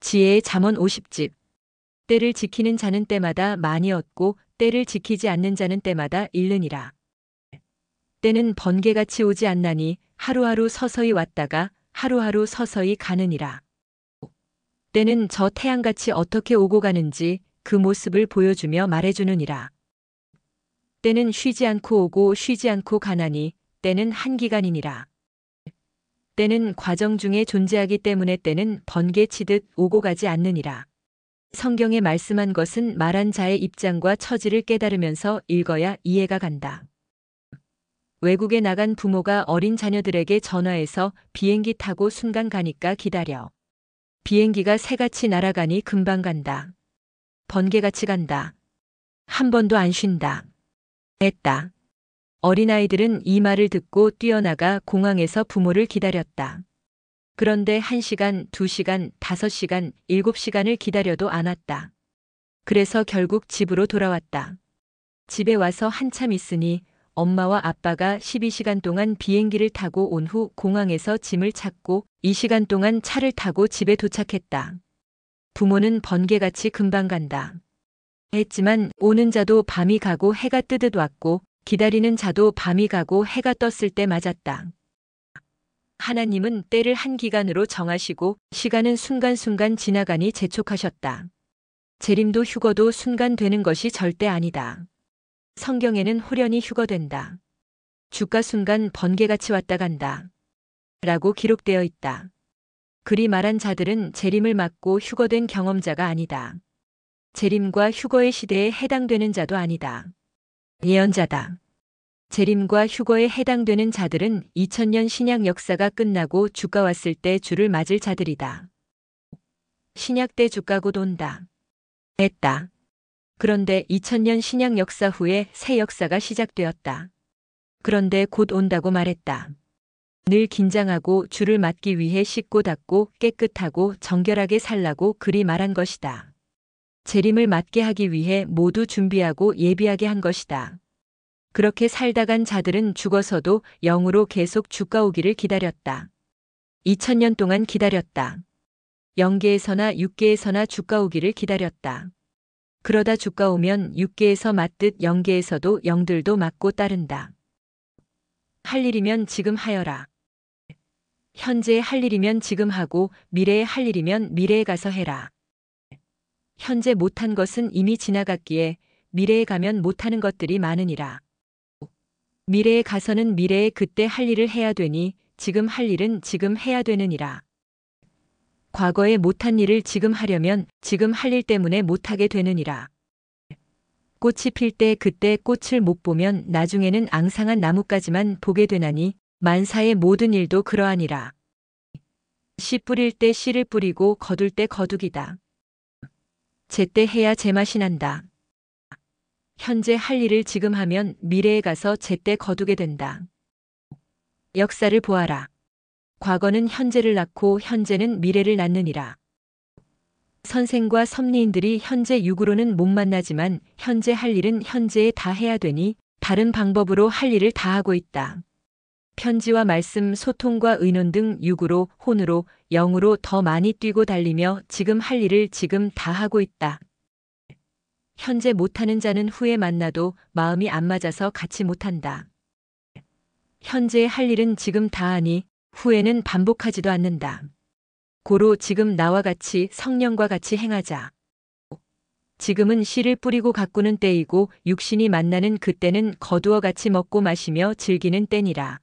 지혜의 잠언 50집. 때를 지키는 자는 때마다 많이 얻고 때를 지키지 않는 자는 때마다 잃느니라. 때는 번개같이 오지 않나니 하루하루 서서히 왔다가 하루하루 서서히 가느니라. 때는 저 태양같이 어떻게 오고 가는지 그 모습을 보여주며 말해주느니라. 때는 쉬지 않고 오고 쉬지 않고 가나니 때는 한 기간이니라. 때는 과정 중에 존재하기 때문에 때는 번개 치듯 오고 가지 않느니라. 성경에 말씀한 것은 말한 자의 입장과 처지를 깨달으면서 읽어야 이해가 간다. 외국에 나간 부모가 어린 자녀들에게 전화해서 비행기 타고 순간 가니까 기다려. 비행기가 새같이 날아가니 금방 간다. 번개같이 간다. 한 번도 안 쉰다. 했다. 어린아이들은 이 말을 듣고 뛰어나가 공항에서 부모를 기다렸다. 그런데 1시간, 2시간, 5시간, 7시간을 기다려도 안 왔다. 그래서 결국 집으로 돌아왔다. 집에 와서 한참 있으니 엄마와 아빠가 12시간 동안 비행기를 타고 온 후 공항에서 짐을 찾고 2시간 동안 차를 타고 집에 도착했다. 부모는 번개같이 금방 간다. 했지만 오는 자도 밤이 가고 해가 뜨듯 왔고 기다리는 자도 밤이 가고 해가 떴을 때 맞았다. 하나님은 때를 한 기간으로 정하시고 시간은 순간순간 지나가니 재촉하셨다. 재림도 휴거도 순간 되는 것이 절대 아니다. 성경에는 홀연히 휴거된다. 주가 순간 번개같이 왔다 간다. 라고 기록되어 있다. 그리 말한 자들은 재림을 맞고 휴거된 경험자가 아니다. 재림과 휴거의 시대에 해당되는 자도 아니다. 예언자다. 재림과 휴거에 해당되는 자들은 2000년 신약 역사가 끝나고 주가 왔을 때 주를 맞을 자들이다. 신약 때 주가 곧 온다. 했다. 그런데 2000년 신약 역사 후에 새 역사가 시작되었다. 그런데 곧 온다고 말했다. 늘 긴장하고 주를 맞기 위해 씻고 닦고 깨끗하고 정결하게 살라고 그리 말한 것이다. 재림을 맞게 하기 위해 모두 준비하고 예비하게 한 것이다. 그렇게 살다 간 자들은 죽어서도 영으로 계속 주가 오기를 기다렸다. 2000년 동안 기다렸다. 영계에서나 육계에서나 주가 오기를 기다렸다. 그러다 주가 오면 육계에서 맞듯 영계에서도 영들도 맞고 따른다. 할 일이면 지금 하여라. 현재에 할 일이면 지금 하고 미래에 할 일이면 미래에 가서 해라. 현재 못한 것은 이미 지나갔기에 미래에 가면 못하는 것들이 많으니라. 미래에 가서는 미래에 그때 할 일을 해야 되니 지금 할 일은 지금 해야 되느니라. 과거에 못한 일을 지금 하려면 지금 할 일 때문에 못하게 되느니라. 꽃이 필 때 그때 꽃을 못 보면 나중에는 앙상한 나뭇가지만 보게 되나니 만사의 모든 일도 그러하니라. 씨 뿌릴 때 씨를 뿌리고 거둘 때 거두기다. 제때 해야 제맛이 난다. 현재 할 일을 지금 하면 미래에 가서 제때 거두게 된다. 역사를 보아라. 과거는 현재를 낳고 현재는 미래를 낳느니라. 선생과 섭리인들이 현재 육으로는 못 만나지만 현재 할 일은 현재에 다 해야 되니 다른 방법으로 할 일을 다 하고 있다. 편지와 말씀, 소통과 의논 등 육으로, 혼으로, 영으로 더 많이 뛰고 달리며 지금 할 일을 지금 다 하고 있다. 현재 못하는 자는 후에 만나도 마음이 안 맞아서 같이 못한다. 현재의 할 일은 지금 다 하니 후에는 반복하지도 않는다. 고로 지금 나와 같이 성령과 같이 행하자. 지금은 씨를 뿌리고 가꾸는 때이고 육신이 만나는 그때는 거두어 같이 먹고 마시며 즐기는 때니라.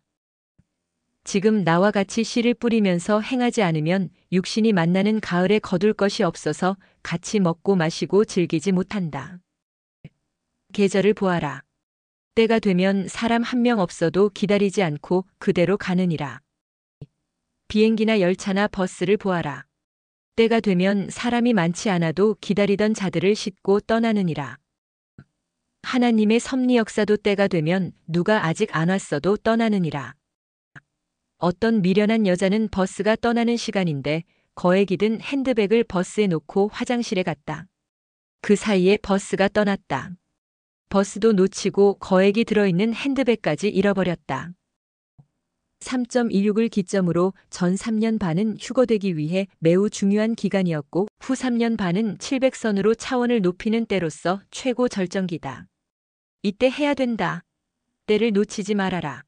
지금 나와 같이 씨를 뿌리면서 행하지 않으면 육신이 만나는 가을에 거둘 것이 없어서 같이 먹고 마시고 즐기지 못한다. 계절을 보아라. 때가 되면 사람 한 명 없어도 기다리지 않고 그대로 가느니라. 비행기나 열차나 버스를 보아라. 때가 되면 사람이 많지 않아도 기다리던 자들을 싣고 떠나느니라. 하나님의 섭리 역사도 때가 되면 누가 아직 안 왔어도 떠나느니라. 어떤 미련한 여자는 버스가 떠나는 시간인데 거액이 든 핸드백을 버스에 놓고 화장실에 갔다. 그 사이에 버스가 떠났다. 버스도 놓치고 거액이 들어있는 핸드백까지 잃어버렸다. 3.16을 기점으로 전 3년 반은 휴거되기 위해 매우 중요한 기간이었고 후 3년 반은 700선으로 차원을 높이는 때로서 최고 절정기다. 이때 해야 된다. 때를 놓치지 말아라.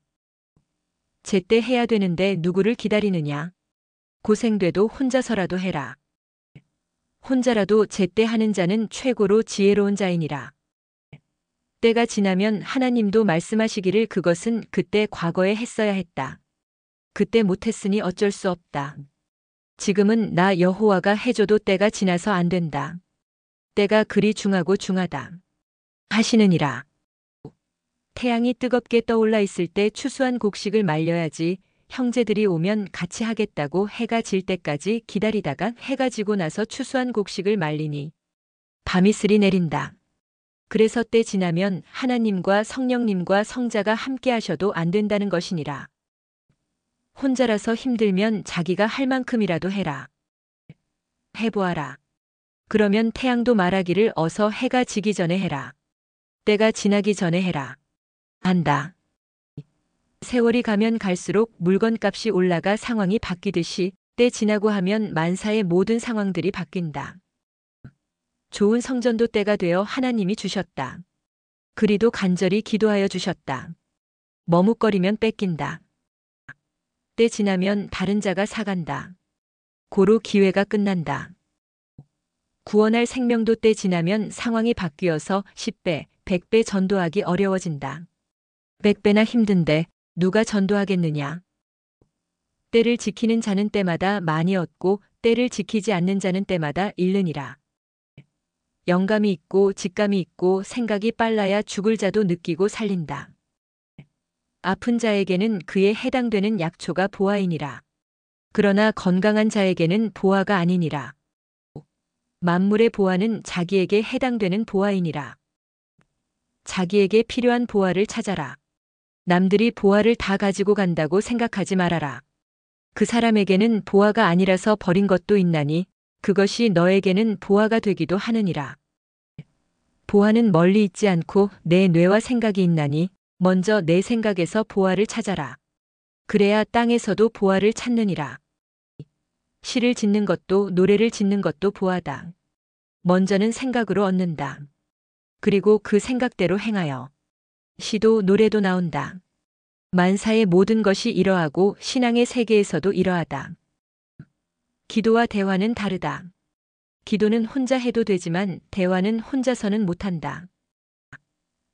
제때 해야 되는데 누구를 기다리느냐. 고생돼도 혼자서라도 해라. 혼자라도 제때 하는 자는 최고로 지혜로운 자이니라. 때가 지나면 하나님도 말씀하시기를 그것은 그때 과거에 했어야 했다. 그때 못했으니 어쩔 수 없다. 지금은 나 여호와가 해줘도 때가 지나서 안 된다. 때가 그리 중하고 중하다. 하시느니라. 태양이 뜨겁게 떠올라 있을 때 추수한 곡식을 말려야지. 형제들이 오면 같이 하겠다고 해가 질 때까지 기다리다가 해가 지고 나서 추수한 곡식을 말리니 밤이슬이 내린다. 그래서 때 지나면 하나님과 성령님과 성자가 함께 하셔도 안 된다는 것이니라. 혼자라서 힘들면 자기가 할 만큼이라도 해라. 해보아라. 그러면 태양도 말하기를 어서 해가 지기 전에 해라. 때가 지나기 전에 해라. 한다. 세월이 가면 갈수록 물건값이 올라가 상황이 바뀌듯이 때 지나고 하면 만사의 모든 상황들이 바뀐다. 좋은 성전도 때가 되어 하나님이 주셨다. 그리도 간절히 기도하여 주셨다. 머뭇거리면 뺏긴다. 때 지나면 다른 자가 사간다. 고로 기회가 끝난다. 구원할 생명도 때 지나면 상황이 바뀌어서 10배, 100배 전도하기 어려워진다. 100배나 힘든데 누가 전도하겠느냐. 때를 지키는 자는 때마다 많이 얻고 때를 지키지 않는 자는 때마다 잃느니라. 영감이 있고 직감이 있고 생각이 빨라야 죽을 자도 느끼고 살린다. 아픈 자에게는 그에 해당되는 약초가 보아이니라. 그러나 건강한 자에게는 보아가 아니니라. 만물의 보아는 자기에게 해당되는 보아이니라. 자기에게 필요한 보아를 찾아라. 남들이 보아를 다 가지고 간다고 생각하지 말아라. 그 사람에게는 보아가 아니라서 버린 것도 있나니 그것이 너에게는 보아가 되기도 하느니라. 보아는 멀리 있지 않고 내 뇌와 생각이 있나니 먼저 내 생각에서 보아를 찾아라. 그래야 땅에서도 보아를 찾느니라. 시를 짓는 것도 노래를 짓는 것도 보아다. 먼저는 생각으로 얻는다. 그리고 그 생각대로 행하여 시도 노래도 나온다. 만사의 모든 것이 이러하고 신앙의 세계에서도 이러하다. 기도와 대화는 다르다. 기도는 혼자 해도 되지만 대화는 혼자서는 못한다.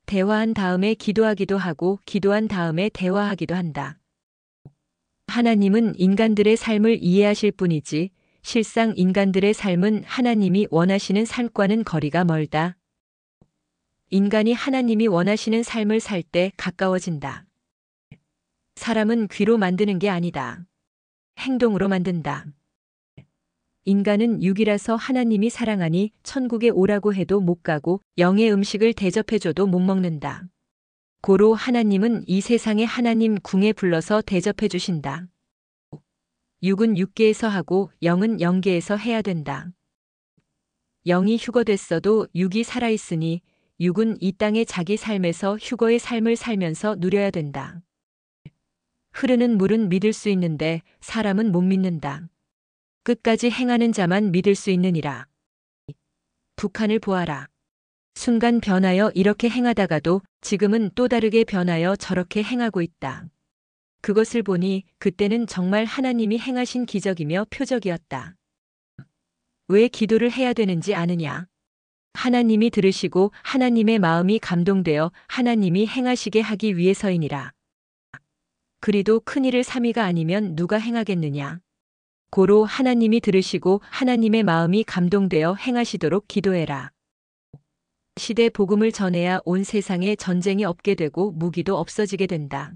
대화한 다음에 기도하기도 하고 기도한 다음에 대화하기도 한다. 하나님은 인간들의 삶을 이해하실 뿐이지 실상 인간들의 삶은 하나님이 원하시는 삶과는 거리가 멀다. 인간이 하나님이 원하시는 삶을 살 때 가까워진다. 사람은 귀로 만드는 게 아니다. 행동으로 만든다. 인간은 육이라서 하나님이 사랑하니 천국에 오라고 해도 못 가고 영의 음식을 대접해줘도 못 먹는다. 고로 하나님은 이 세상에 하나님 궁에 불러서 대접해 주신다. 육은 육계에서 하고 영은 영계에서 해야 된다. 영이 휴거됐어도 육이 살아있으니 육은 이 땅의 자기 삶에서 휴거의 삶을 살면서 누려야 된다. 흐르는 물은 믿을 수 있는데 사람은 못 믿는다. 끝까지 행하는 자만 믿을 수 있느니라. 북한을 보아라. 순간 변하여 이렇게 행하다가도 지금은 또 다르게 변하여 저렇게 행하고 있다. 그것을 보니 그때는 정말 하나님이 행하신 기적이며 표적이었다. 왜 기도를 해야 되는지 아느냐? 하나님이 들으시고 하나님의 마음이 감동되어 하나님이 행하시게 하기 위해서이니라. 그리도 큰일을 삼위가 아니면 누가 행하겠느냐? 고로 하나님이 들으시고 하나님의 마음이 감동되어 행하시도록 기도해라. 시대 복음을 전해야 온 세상에 전쟁이 없게 되고 무기도 없어지게 된다.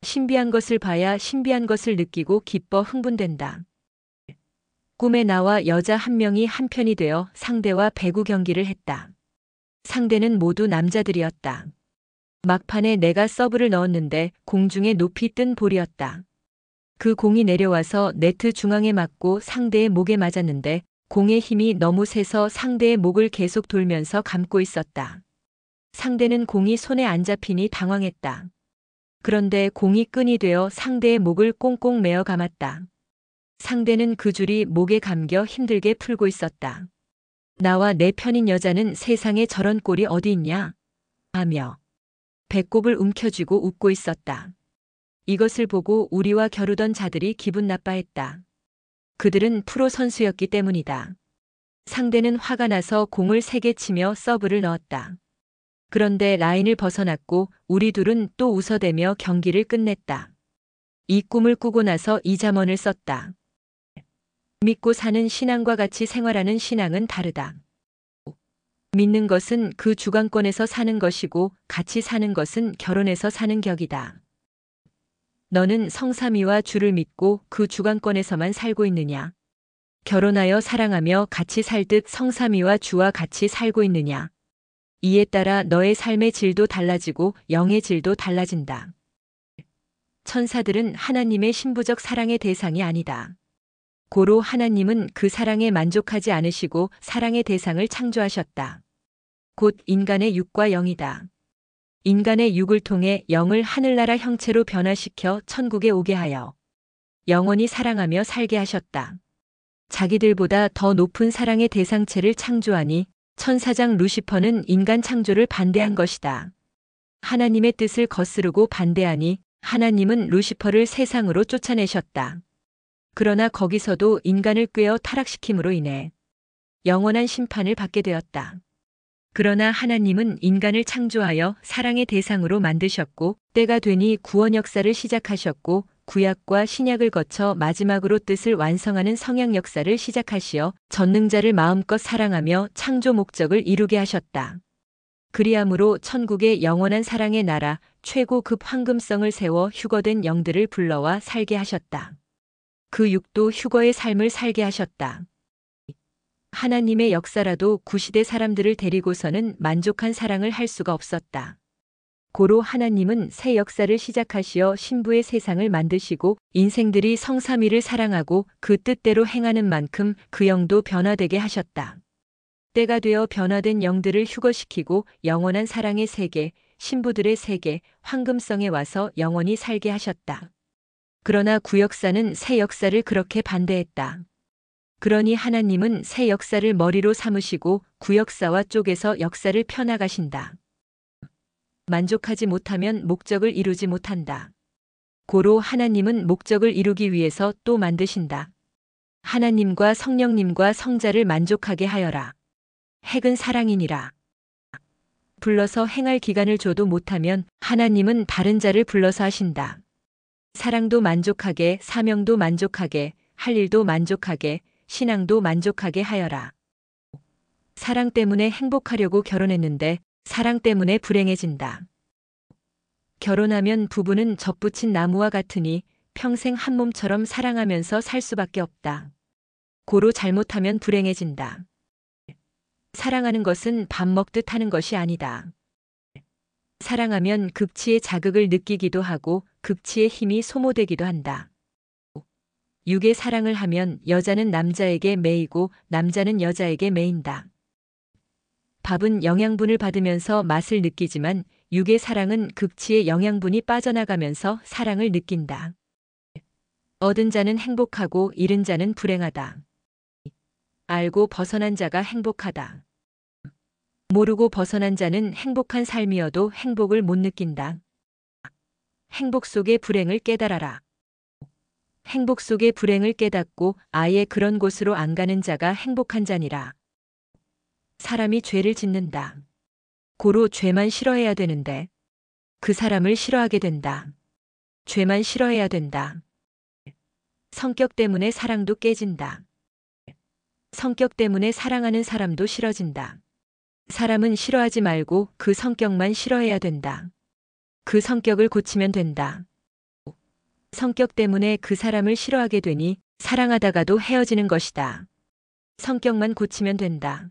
신비한 것을 봐야 신비한 것을 느끼고 기뻐 흥분된다. 꿈에 나와 여자 한 명이 한편이 되어 상대와 배구 경기를 했다. 상대는 모두 남자들이었다. 막판에 내가 서브를 넣었는데 공중에 높이 뜬 볼이었다. 그 공이 내려와서 네트 중앙에 맞고 상대의 목에 맞았는데 공의 힘이 너무 세서 상대의 목을 계속 돌면서 감고 있었다. 상대는 공이 손에 안 잡히니 당황했다. 그런데 공이 끈이 되어 상대의 목을 꽁꽁 매어 감았다. 상대는 그 줄이 목에 감겨 힘들게 풀고 있었다. 나와 내 편인 여자는 세상에 저런 꼴이 어디 있냐? 하며 배꼽을 움켜쥐고 웃고 있었다. 이것을 보고 우리와 겨루던 자들이 기분 나빠했다. 그들은 프로 선수였기 때문이다. 상대는 화가 나서 공을 3개 치며 서브를 넣었다. 그런데 라인을 벗어났고 우리 둘은 또 웃어대며 경기를 끝냈다. 이 꿈을 꾸고 나서 이 잠언을 썼다. 믿고 사는 신앙과 같이 생활하는 신앙은 다르다. 믿는 것은 그 주관권에서 사는 것이고 같이 사는 것은 결혼해서 사는 격이다. 너는 성삼위와 주를 믿고 그 주관권에서만 살고 있느냐? 결혼하여 사랑하며 같이 살듯 성삼위와 주와 같이 살고 있느냐? 이에 따라 너의 삶의 질도 달라지고 영의 질도 달라진다. 천사들은 하나님의 신부적 사랑의 대상이 아니다. 고로 하나님은 그 사랑에 만족하지 않으시고 사랑의 대상을 창조하셨다. 곧 인간의 육과 영이다. 인간의 육을 통해 영을 하늘나라 형체로 변화시켜 천국에 오게 하여 영원히 사랑하며 살게 하셨다. 자기들보다 더 높은 사랑의 대상체를 창조하니 천사장 루시퍼는 인간 창조를 반대한 것이다. 하나님의 뜻을 거스르고 반대하니 하나님은 루시퍼를 세상으로 쫓아내셨다. 그러나 거기서도 인간을 꾀어 타락시킴으로 인해 영원한 심판을 받게 되었다. 그러나 하나님은 인간을 창조하여 사랑의 대상으로 만드셨고 때가 되니 구원 역사를 시작하셨고 구약과 신약을 거쳐 마지막으로 뜻을 완성하는 성약 역사를 시작하시어 전능자를 마음껏 사랑하며 창조 목적을 이루게 하셨다. 그리함으로 천국의 영원한 사랑의 나라 최고급 황금성을 세워 휴거된 영들을 불러와 살게 하셨다. 그 육도 휴거의 삶을 살게 하셨다. 하나님의 역사라도 구시대 사람들을 데리고서는 만족한 사랑을 할 수가 없었다. 고로 하나님은 새 역사를 시작하시어 신부의 세상을 만드시고 인생들이 성삼위를 사랑하고 그 뜻대로 행하는 만큼 그 영도 변화되게 하셨다. 때가 되어 변화된 영들을 휴거시키고 영원한 사랑의 세계, 신부들의 세계, 황금성에 와서 영원히 살게 하셨다. 그러나 구역사는 새 역사를 그렇게 반대했다. 그러니 하나님은 새 역사를 머리로 삼으시고 구역사와 쪼개서 역사를 펴나가신다. 만족하지 못하면 목적을 이루지 못한다. 고로 하나님은 목적을 이루기 위해서 또 만드신다. 하나님과 성령님과 성자를 만족하게 하여라. 핵은 사랑이니라. 불러서 행할 기간을 줘도 못하면 하나님은 다른 자를 불러서 하신다. 사랑도 만족하게, 사명도 만족하게, 할 일도 만족하게, 신앙도 만족하게 하여라. 사랑 때문에 행복하려고 결혼했는데 사랑 때문에 불행해진다. 결혼하면 부부는 젖붙인 나무와 같으니 평생 한 몸처럼 사랑하면서 살 수밖에 없다. 고로 잘못하면 불행해진다. 사랑하는 것은 밥 먹듯 하는 것이 아니다. 사랑하면 극치의 자극을 느끼기도 하고 극치의 힘이 소모되기도 한다. 육의 사랑을 하면 여자는 남자에게 매이고 남자는 여자에게 매인다. 밥은 영양분을 받으면서 맛을 느끼지만 육의 사랑은 극치의 영양분이 빠져나가면서 사랑을 느낀다. 얻은 자는 행복하고 잃은 자는 불행하다. 알고 벗어난 자가 행복하다. 모르고 벗어난 자는 행복한 삶이어도 행복을 못 느낀다. 행복 속의 불행을 깨달아라. 행복 속의 불행을 깨닫고 아예 그런 곳으로 안 가는 자가 행복한 자니라. 사람이 죄를 짓는다. 고로 죄만 싫어해야 되는데 그 사람을 싫어하게 된다. 죄만 싫어해야 된다. 성격 때문에 사랑도 깨진다. 성격 때문에 사랑하는 사람도 싫어진다. 사람은 싫어하지 말고 그 성격만 싫어해야 된다. 그 성격을 고치면 된다. 성격 때문에 그 사람을 싫어하게 되니 사랑하다가도 헤어지는 것이다. 성격만 고치면 된다.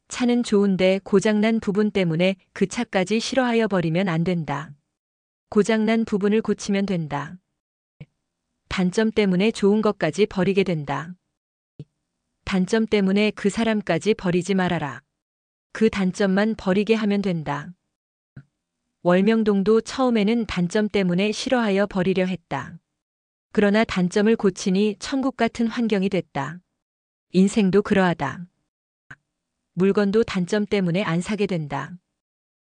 차는 좋은데 고장난 부분 때문에 그 차까지 싫어하여 버리면 안 된다. 고장난 부분을 고치면 된다. 단점 때문에 좋은 것까지 버리게 된다. 단점 때문에 그 사람까지 버리지 말아라. 그 단점만 버리게 하면 된다. 월명동도 처음에는 단점 때문에 싫어하여 버리려 했다. 그러나 단점을 고치니 천국 같은 환경이 됐다. 인생도 그러하다. 물건도 단점 때문에 안 사게 된다.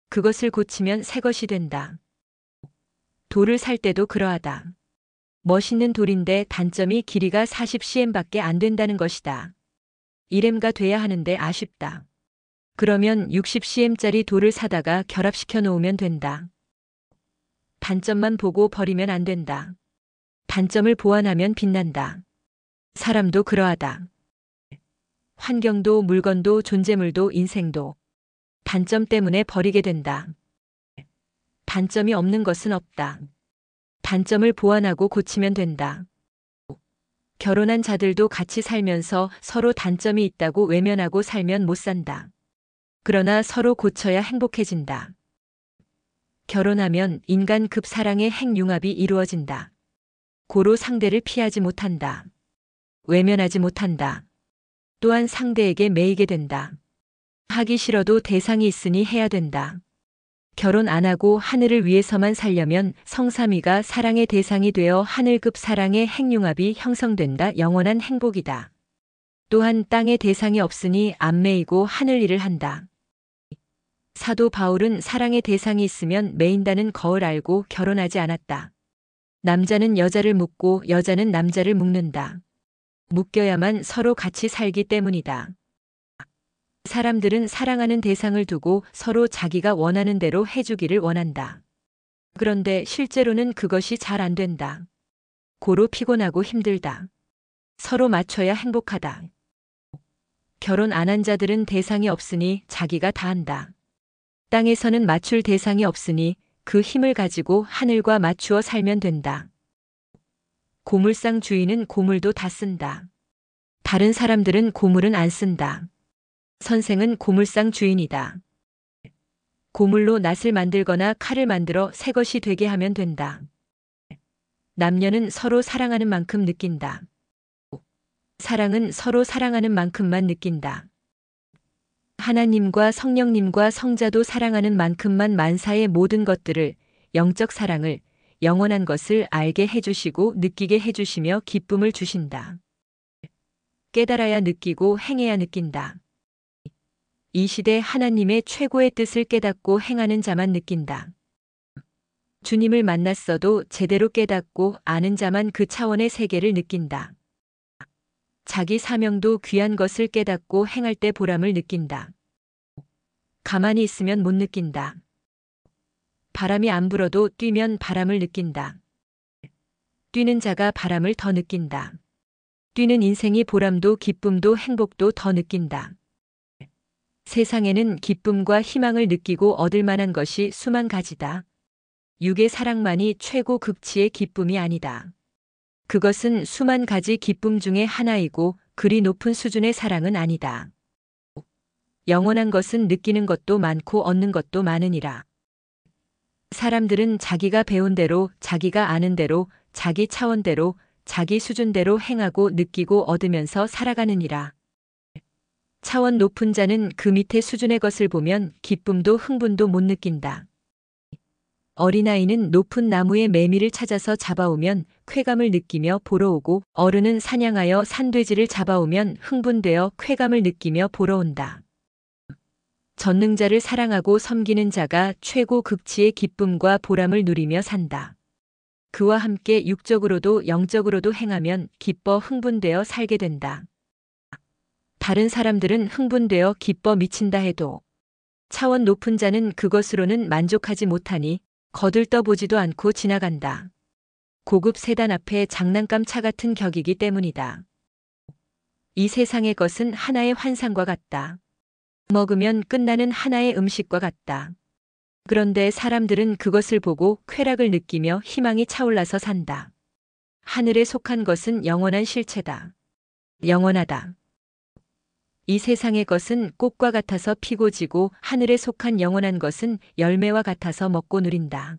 그것을 고치면 새 것이 된다. 돌을 살 때도 그러하다. 멋있는 돌인데 단점이 길이가 40cm밖에 안 된다는 것이다. 1m가 돼야 하는데 아쉽다. 그러면 60cm짜리 돌을 사다가 결합시켜 놓으면 된다. 단점만 보고 버리면 안 된다. 단점을 보완하면 빛난다. 사람도 그러하다. 환경도 물건도 존재물도 인생도 단점 때문에 버리게 된다. 단점이 없는 것은 없다. 단점을 보완하고 고치면 된다. 결혼한 자들도 같이 살면서 서로 단점이 있다고 외면하고 살면 못 산다. 그러나 서로 고쳐야 행복해진다. 결혼하면 인간급 사랑의 핵융합이 이루어진다. 고로 상대를 피하지 못한다. 외면하지 못한다. 또한 상대에게 매이게 된다. 하기 싫어도 대상이 있으니 해야 된다. 결혼 안 하고 하늘을 위해서만 살려면 성삼위가 사랑의 대상이 되어 하늘급 사랑의 핵융합이 형성된다. 영원한 행복이다. 또한 땅의 대상이 없으니 안 매이고 하늘 일을 한다. 사도 바울은 사랑의 대상이 있으면 매인다는 거을 알고 결혼하지 않았다. 남자는 여자를 묶고 여자는 남자를 묶는다. 묶여야만 서로 같이 살기 때문이다. 사람들은 사랑하는 대상을 두고 서로 자기가 원하는 대로 해주기를 원한다. 그런데 실제로는 그것이 잘 안 된다. 고로 피곤하고 힘들다. 서로 맞춰야 행복하다. 결혼 안 한 자들은 대상이 없으니 자기가 다 한다. 땅에서는 맞출 대상이 없으니 그 힘을 가지고 하늘과 맞추어 살면 된다. 고물상 주인은 고물도 다 쓴다. 다른 사람들은 고물은 안 쓴다. 선생은 고물상 주인이다. 고물로 낫을 만들거나 칼을 만들어 새 것이 되게 하면 된다. 남녀는 서로 사랑하는 만큼 느낀다. 사랑은 서로 사랑하는 만큼만 느낀다. 하나님과 성령님과 성자도 사랑하는 만큼만 만사의 모든 것들을, 영적 사랑을, 영원한 것을 알게 해주시고 느끼게 해주시며 기쁨을 주신다. 깨달아야 느끼고 행해야 느낀다. 이 시대 하나님의 최고의 뜻을 깨닫고 행하는 자만 느낀다. 주님을 만났어도 제대로 깨닫고 아는 자만 그 차원의 세계를 느낀다. 자기 사명도 귀한 것을 깨닫고 행할 때 보람을 느낀다. 가만히 있으면 못 느낀다. 바람이 안 불어도 뛰면 바람을 느낀다. 뛰는 자가 바람을 더 느낀다. 뛰는 인생이 보람도 기쁨도 행복도 더 느낀다. 세상에는 기쁨과 희망을 느끼고 얻을 만한 것이 수만 가지다. 육의 사랑만이 최고 극치의 기쁨이 아니다. 그것은 수만 가지 기쁨 중에 하나이고 그리 높은 수준의 사랑은 아니다. 영원한 것은 느끼는 것도 많고 얻는 것도 많으니라. 사람들은 자기가 배운 대로, 자기가 아는 대로, 자기 차원대로, 자기 수준대로 행하고 느끼고 얻으면서 살아가느니라. 차원 높은 자는 그 밑에 수준의 것을 보면 기쁨도 흥분도 못 느낀다. 어린아이는 높은 나무의 매미를 찾아서 잡아오면 쾌감을 느끼며 보러 오고 어른은 사냥하여 산돼지를 잡아오면 흥분되어 쾌감을 느끼며 보러 온다. 전능자를 사랑하고 섬기는 자가 최고 극치의 기쁨과 보람을 누리며 산다. 그와 함께 육적으로도 영적으로도 행하면 기뻐 흥분되어 살게 된다. 다른 사람들은 흥분되어 기뻐 미친다 해도 차원 높은 자는 그것으로는 만족하지 못하니 거들떠보지도 않고 지나간다. 고급 세단 앞에 장난감 차 같은 격이기 때문이다. 이 세상의 것은 하나의 환상과 같다. 먹으면 끝나는 하나의 음식과 같다. 그런데 사람들은 그것을 보고 쾌락을 느끼며 희망이 차올라서 산다. 하늘에 속한 것은 영원한 실체다. 영원하다. 이 세상의 것은 꽃과 같아서 피고 지고 하늘에 속한 영원한 것은 열매와 같아서 먹고 누린다.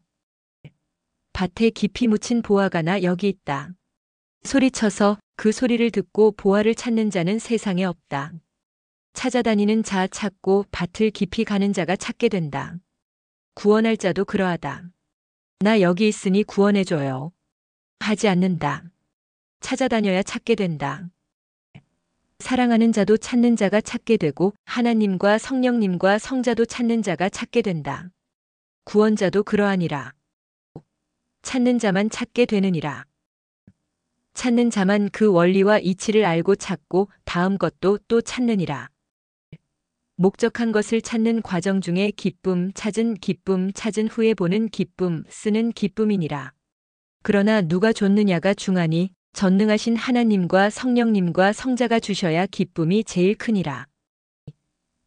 밭에 깊이 묻힌 보화가 나 여기 있다. 소리쳐서 그 소리를 듣고 보화를 찾는 자는 세상에 없다. 찾아다니는 자 찾고 밭을 깊이 가는 자가 찾게 된다. 구원할 자도 그러하다. 나 여기 있으니 구원해줘요. 하지 않는다. 찾아다녀야 찾게 된다. 사랑하는 자도 찾는 자가 찾게 되고 하나님과 성령님과 성자도 찾는 자가 찾게 된다. 구원자도 그러하니라. 찾는 자만 찾게 되느니라. 찾는 자만 그 원리와 이치를 알고 찾고 다음 것도 또 찾느니라. 목적한 것을 찾는 과정 중에 기쁨, 찾은 후에 보는 기쁨, 쓰는 기쁨이니라. 그러나 누가 줬느냐가 중하니 전능하신 하나님과 성령님과 성자가 주셔야 기쁨이 제일 크니라.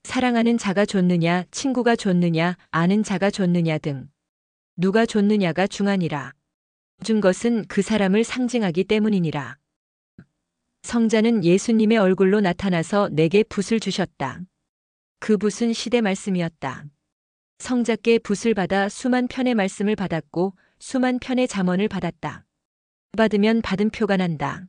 사랑하는 자가 줬느냐, 친구가 줬느냐, 아는 자가 줬느냐 등 누가 줬느냐가 중하니라. 준 것은 그 사람을 상징하기 때문이니라. 성자는 예수님의 얼굴로 나타나서 내게 붓을 주셨다. 그 붓은 시대 말씀이었다. 성자께 붓을 받아 수만 편의 말씀을 받았고 수만 편의 잠언을 받았다. 받으면 받은 표가 난다.